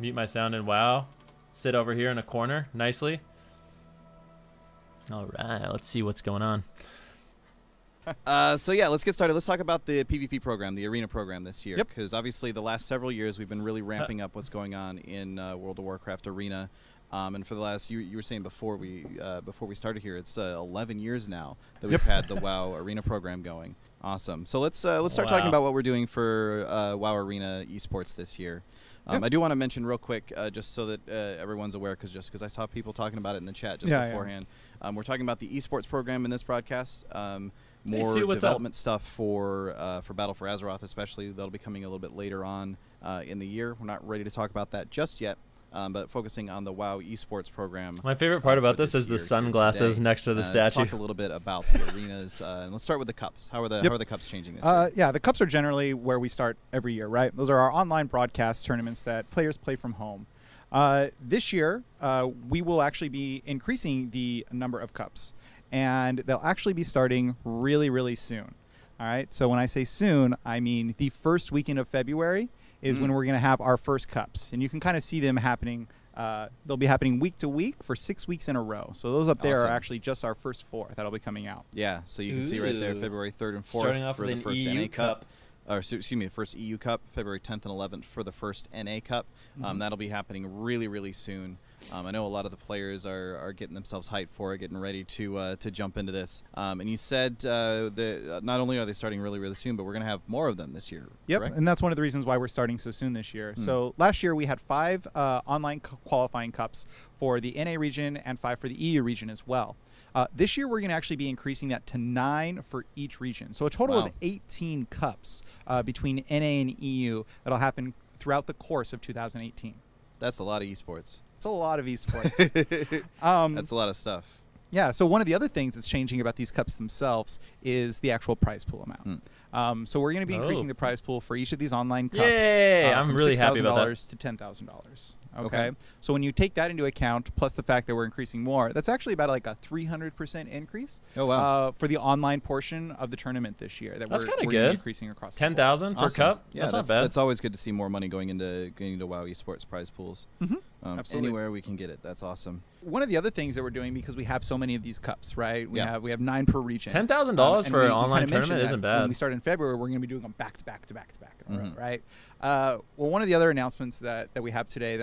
Mute my sound in WoW. Sit over here in a corner nicely. All right, let's see what's going on. So yeah, let's get started. Let's talk about the PvP program, the arena program this year, because obviously the last several years we've been really ramping up what's going on in World of Warcraft arena. And for the last, you were saying before we started here, it's 11 years now that we've had the WoW arena program going. Awesome. So let's start talking about what we're doing for WoW Arena Esports this year. I do want to mention real quick, just so that everyone's aware, because I saw people talking about it in the chat just beforehand. We're talking about the esports program in this broadcast. More development stuff for Battle for Azeroth, especially. That'll be coming a little bit later on in the year. We're not ready to talk about that just yet. But focusing on the WoW esports program. My favorite part about this is the sunglasses next to the statue. Let's talk a little bit about the arenas, and let's start with the cups. How are the cups changing this year? Yeah, the cups are generally where we start every year, right? Those are our online broadcast tournaments that players play from home. This year, we will actually be increasing the number of cups, and they'll actually be starting really, really soon. All right, so when I say soon, I mean the first weekend of February is when we're going to have our first cups. And you can kind of see them happening. They'll be happening week to week for 6 weeks in a row. So those up there are actually just our first 4 that'll be coming out. Yeah, so you can see right there February 3rd and 4th starting off for with the first EU NA Cup. Or excuse me, the first EU Cup, February 10th and 11th for the first NA Cup. That'll be happening really, really soon. I know a lot of the players are getting themselves hyped for it, getting ready to jump into this. And you said that not only are they starting really, really soon, but we're going to have more of them this year. Yep, correct? And that's one of the reasons why we're starting so soon this year. So last year we had 5 online qualifying cups for the NA region and 5 for the EU region as well. This year, we're going to actually be increasing that to 9 for each region. So a total of 18 cups between NA and EU that'll happen throughout the course of 2018. That's a lot of esports. It's a lot of esports. That's a lot of stuff. Yeah, so one of the other things that's changing about these cups themselves is the actual prize pool amount. So we're going to be increasing the prize pool for each of these online cups. Yay! I'm really happy about that. to $10,000. Okay. So when you take that into account, plus the fact that we're increasing more, that's actually about like a 300% increase. Oh wow! For the online portion of the tournament this year, that's kind of good. Increasing across 10,000 per cup. Yeah, that's not bad. That's always good to see more money going into WoW esports prize pools. Absolutely. Anywhere we can get it, that's awesome. One of the other things that we're doing, because we have so many of these cups, right? We have 9 per region. $10,000 for an online tournament isn't bad. When we start in February, we're going to be doing them back to back in a row, right? Well, one of the other announcements that we have today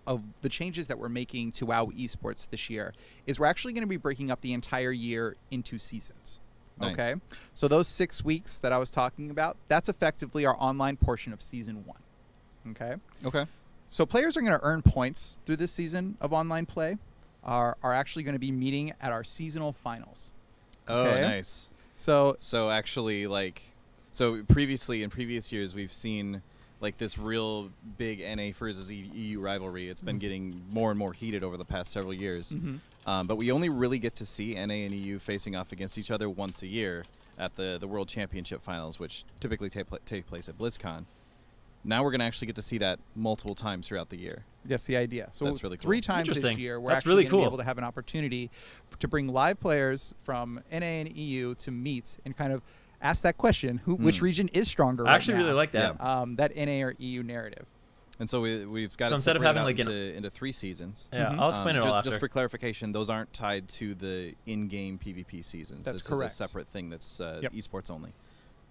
of the changes that we're making to WoW esports this year is we're actually going to be breaking up the entire year into seasons. Nice. Okay, so those 6 weeks that I was talking about, that's effectively our online portion of season 1. Okay. So players are going to earn points through this season of online play. Are actually going to be meeting at our seasonal finals. Okay? Oh, nice. So actually, previously in previous years, we've seen like this real big NA versus EU rivalry. It's been getting more and more heated over the past several years. But we only really get to see NA and EU facing off against each other once a year at the World Championship Finals, which typically take place at BlizzCon. Now we're going to actually get to see that multiple times throughout the year. That's the idea. So that's really cool. 3 times this year, we're actually going to be able to have an opportunity to bring live players from NA and EU to meet and kind of ask that question, which region is stronger I actually really like that. That NA or EU narrative. And so we've got so instead of having like into 3 seasons. Yeah, I'll explain it all after. Just for clarification, those aren't tied to the in-game PvP seasons. That's this correct. Is a separate thing that's esports only.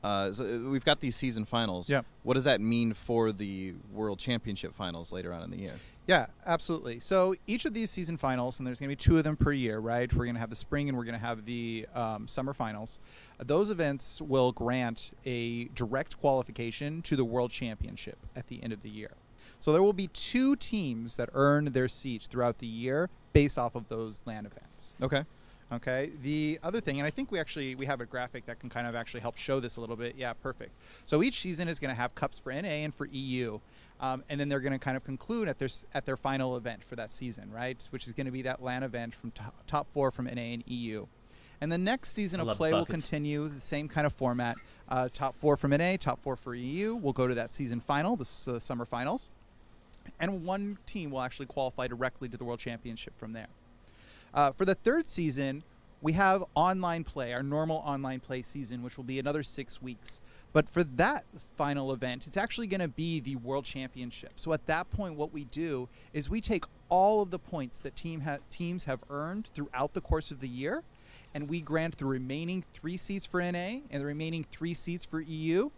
So we've got these season finals. Yep. What does that mean for the World Championship finals later on in the year? Yeah, absolutely. So each of these season finals, and there's going to be 2 of them per year, right? We're going to have the spring and we're going to have the summer finals. Those events will grant a direct qualification to the World Championship at the end of the year. So there will be 2 teams that earn their seats throughout the year based off of those LAN events. Okay. The other thing, and I think we have a graphic that can kind of actually help show this a little bit. Yeah, perfect. So each season is going to have cups for NA and for EU, and then they're going to kind of conclude at their final event for that season, right? Which is going to be that LAN event from top 4 from NA and EU. And the next season of play will continue the same kind of format. Top 4 from NA, top 4 for EU. We'll go to that season final, the summer finals, and 1 team will actually qualify directly to the World Championship from there. For the 3rd season, we have online play, our normal online play season, which will be another 6 weeks. But for that final event, it's actually going to be the World Championship. So at that point, what we do is we take all of the points that teams have earned throughout the course of the year, and we grant the remaining 3 seats for NA and the remaining 3 seats for EU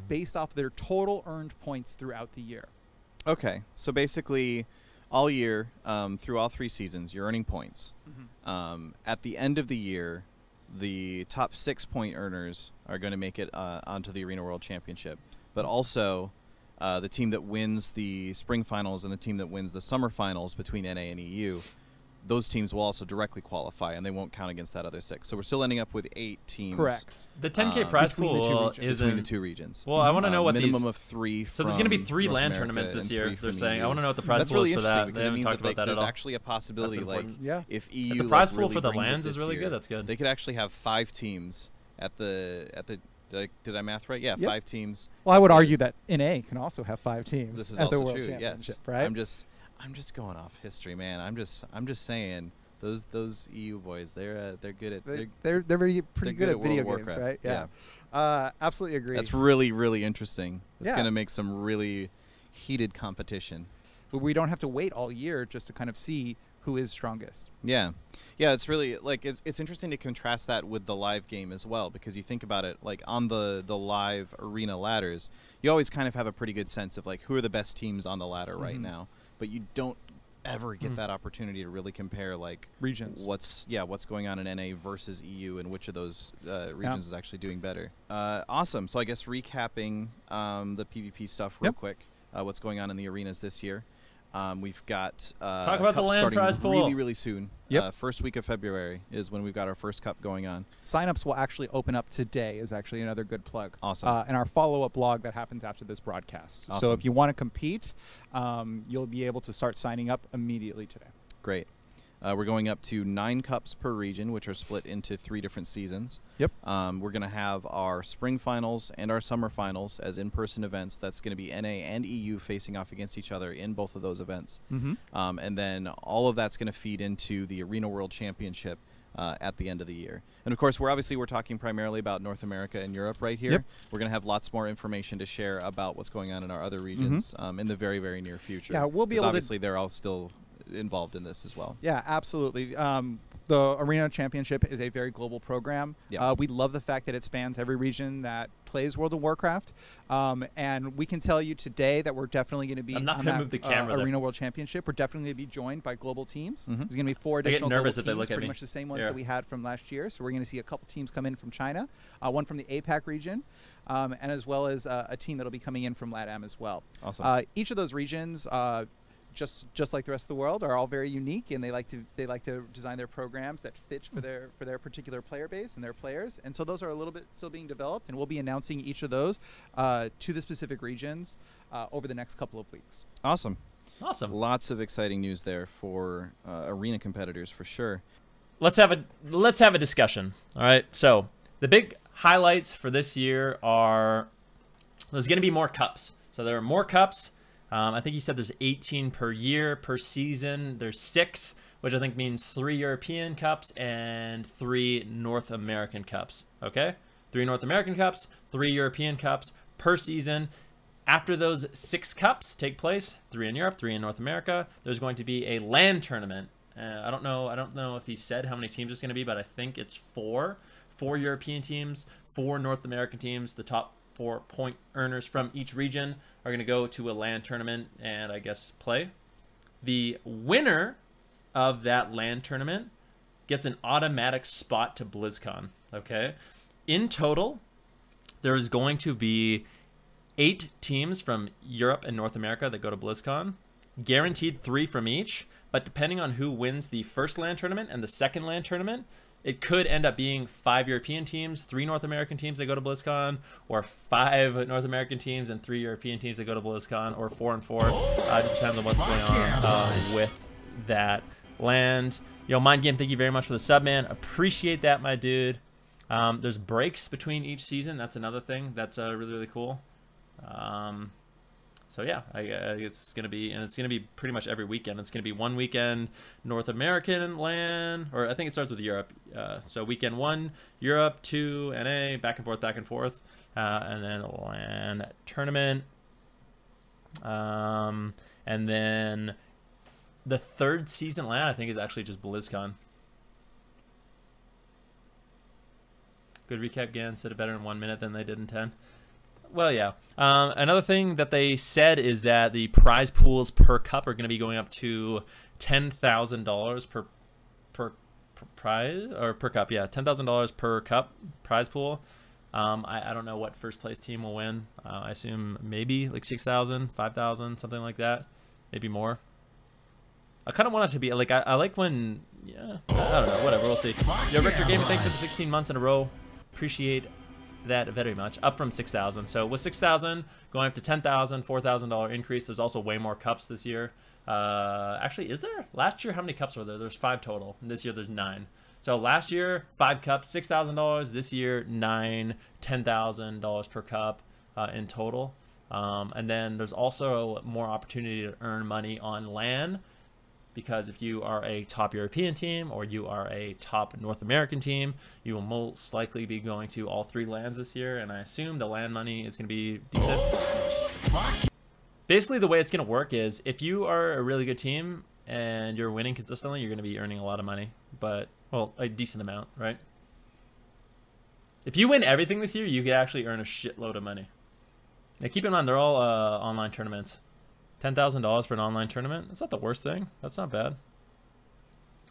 based off their total earned points throughout the year. Okay, so basically all year, through all 3 seasons, you're earning points. At the end of the year, the top 6 point earners are going to make it onto the Arena World Championship. But also, the team that wins the spring finals and the team that wins the summer finals between NA and EU, those teams will also directly qualify, and they won't count against that other 6. So we're still ending up with 8 teams. Correct. The 10K prize pool is between the 2 regions. Well, I want to know what minimum of 3. So there's going to be 3 LAN tournaments this year. They're saying. I want to know what the prize pool is for that. They haven't talked about that at all. There's actually a possibility, like, if EU if the prize pool really for the brings LANs it is this really year, good. That's good. They could actually have 5 teams at the. Did I math right? Yeah, 5 teams. Well, I would argue that NA can also have 5 teams. This is at also the World true. Championship, Yes, right? I'm just going off history, man. I'm just saying. Those EU boys, they're good at they're pretty good at video games, Warcraft. right? Yeah. Absolutely agree. That's really interesting. It's Yeah. going to make some really heated competition. But we don't have to wait all year just to kind of see who is strongest. Yeah, it's really like it's interesting to contrast that with the live game as well, because you think about it, like on the live arena ladders, you always kind of have a pretty good sense of like who are the best teams on the ladder right now, but you don't ever get that opportunity to really compare like regions. What's going on in NA versus EU and which of those regions is actually doing better. Awesome. So I guess recapping the PvP stuff real quick. What's going on in the arenas this year? We've got talk about the LAN starting prize pool really soon. First week of February is when we've got our first cup going on. Signups will actually open up today is actually another good plug. Awesome. And our follow-up blog that happens after this broadcast. Awesome. So if you want to compete, you'll be able to start signing up immediately today. Great. We're going up to 9 cups per region, which are split into 3 different seasons. Yep. We're going to have our spring finals and our summer finals as in-person events. That's going to be NA and EU facing off against each other in both of those events. And then all of that's going to feed into the Arena World Championship at the end of the year. And of course, we're talking primarily about North America and Europe right here. We're going to have lots more information to share about what's going on in our other regions in the very near future. Yeah, we'll be able to. Obviously, they're all still involved in this as well. Yeah, absolutely. The Arena Championship is a very global program. We love the fact that it spans every region that plays World of Warcraft. And we can tell you today that we're definitely going to be I'm not going to move the camera Arena World Championship. We're definitely going to be joined by global teams. There's going to be 4 I get additional global nervous if they teams, look at pretty me. much the same ones that we had from last year. So we're going to see a couple teams come in from China, one from the APAC region, and as well as a team that'll be coming in from LATAM as well. Awesome. Each of those regions just like the rest of the world, are all very unique, and they like to design their programs that fit for their particular player base and their players. And so those are a little bit still being developed, and we'll be announcing each of those to the specific regions over the next couple of weeks. Awesome. Lots of exciting news there for arena competitors for sure. Let's have a discussion. All right. So the big highlights for this year are there's going to be more cups. So there are more cups. I think he said there's 18 per year, per season. There's 6, which I think means 3 European Cups and 3 North American Cups. Okay? 3 North American Cups, 3 European Cups per season. After those 6 cups take place, 3 in Europe, 3 in North America, there's going to be a LAN tournament. I don't know if he said how many teams it's going to be, but I think it's 4. 4 European teams, 4 North American teams. The top 4 point earners from each region are going to go to a LAN tournament and I guess play. The winner of that LAN tournament gets an automatic spot to BlizzCon. Okay. In total, there is going to be 8 teams from Europe and North America that go to BlizzCon, guaranteed 3 from each. But depending on who wins the first LAN tournament and the second LAN tournament, it could end up being 5 European teams, 3 North American teams that go to BlizzCon, or 5 North American teams and 3 European teams that go to BlizzCon, or 4 and 4. Just depends on what's going on with that land. Yo, Mind Game, thank you very much for the sub, man. Appreciate that, my dude. There's breaks between each season. That's another thing that's really cool. So yeah, I guess it's gonna be, and it's gonna be pretty much every weekend. It's gonna be one weekend North American LAN, or I think it starts with Europe. So weekend 1 Europe, 2 NA, back and forth, and then LAN tournament, and then the 3rd season LAN I think is actually just BlizzCon. Good recap, Gan said it better in 1 minute than they did in 10. Well, yeah. Another thing that they said is that the prize pools per cup are going to be going up to $10,000 per prize, or per cup. Yeah, $10,000 per cup prize pool. I don't know what first place team will win. I assume maybe like 6,000, 5,000, something like that. Maybe more. I kind of want it to be like, I like when, yeah, I don't know, whatever, we'll see. Yo, Richter Gaming, thank you for the 16 months in a row. Appreciate that very much. Up from 6,000. So with 6,000 going up to 10,000, $4,000 increase. There's also way more cups this year. Actually, is there? Last year, how many cups were there? There's 5 total. And this year, there's 9. So last year, 5 cups, $6,000. This year, 9, $10,000 per cup in total. And then there's also more opportunity to earn money on LAN, because if you are a top European team or you are a top North American team, you will most likely be going to all 3 LANs this year, and I assume the LAN money is going to be decent. Basically, the way it's going to work is if you are a really good team and you're winning consistently, you're going to be earning a lot of money, but, well, a decent amount, right? If you win everything this year, you could actually earn a shitload of money. Now, keep in mind, they're all online tournaments. $10,000 for an online tournament. That's not the worst thing. That's not bad.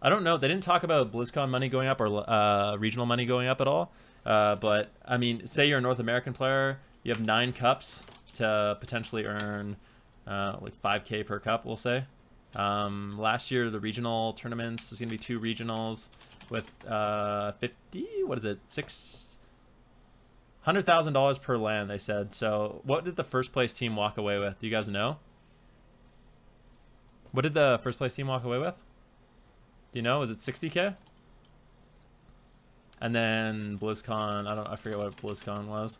I don't know. They didn't talk about BlizzCon money going up or regional money going up at all. But, I mean, say you're a North American player. You have 9 cups to potentially earn like 5K per cup, we'll say. Last year, the regional tournaments, there's going to be 2 regionals with 50, what is it, $100,000 per LAN, they said. So what did the first place team walk away with? Do you guys know? What did the first place team walk away with? Do you know? Was it 60K? And then BlizzCon, I forget what BlizzCon was.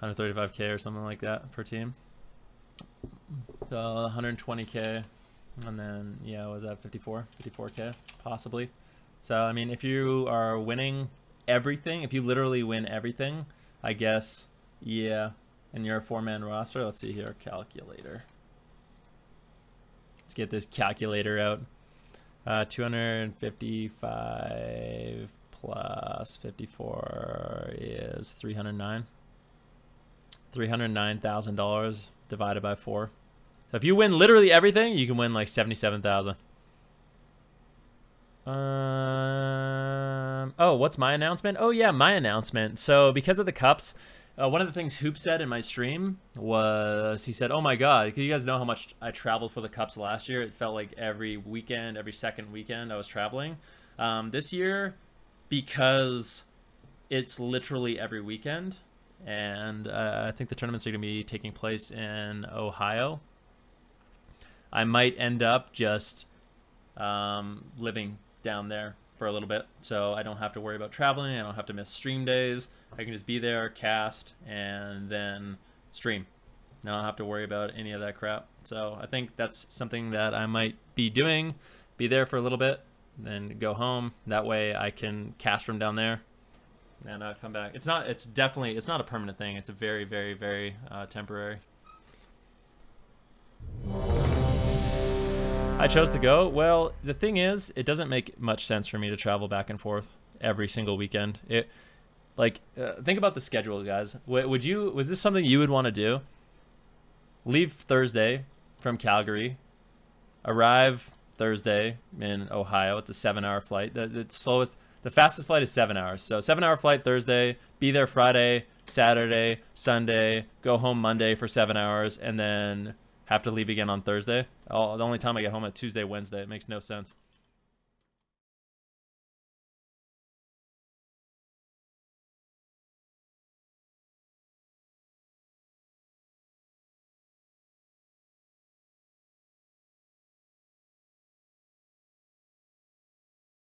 135K or something like that per team. So 120K. And then, yeah, was that 54K possibly. So, I mean, if you are winning everything, if you literally win everything, I guess, yeah. And you're a 4-man roster. Let's see here, calculator. Let's get this calculator out. 255 plus 54 is 309. $309,000 divided by 4. So if you win literally everything, you can win like 77,000. Oh, what's my announcement? Oh yeah, my announcement. So because of the cups, one of the things Hoop said in my stream was, he said, oh my God, you guys know how much I traveled for the cups last year? It felt like every weekend, every second weekend I was traveling. This year, because it's literally every weekend, and I think the tournaments are going to be taking place in Ohio, I might end up just living down there for a little bit, so I don't have to worry about traveling. I don't have to miss stream days. I can just be there, cast, and then stream. I don't have to worry about any of that crap. So I think that's something that I might be doing. Be there for a little bit, then go home. That way I can cast from down there and come back. It's not a permanent thing. It's a very, very, very temporary. I chose to go. Well, the thing is, it doesn't make much sense for me to travel back and forth every single weekend. Think about the schedule, guys. Was this something you would want to do? Leave Thursday from Calgary, arrive Thursday in Ohio. It's a 7-hour flight. The fastest flight is 7 hours. So 7-hour flight Thursday, be there Friday, Saturday, Sunday, go home Monday for 7 hours, and then have to leave again on Thursday. The only time I get home at Tuesday, Wednesday. It makes no sense.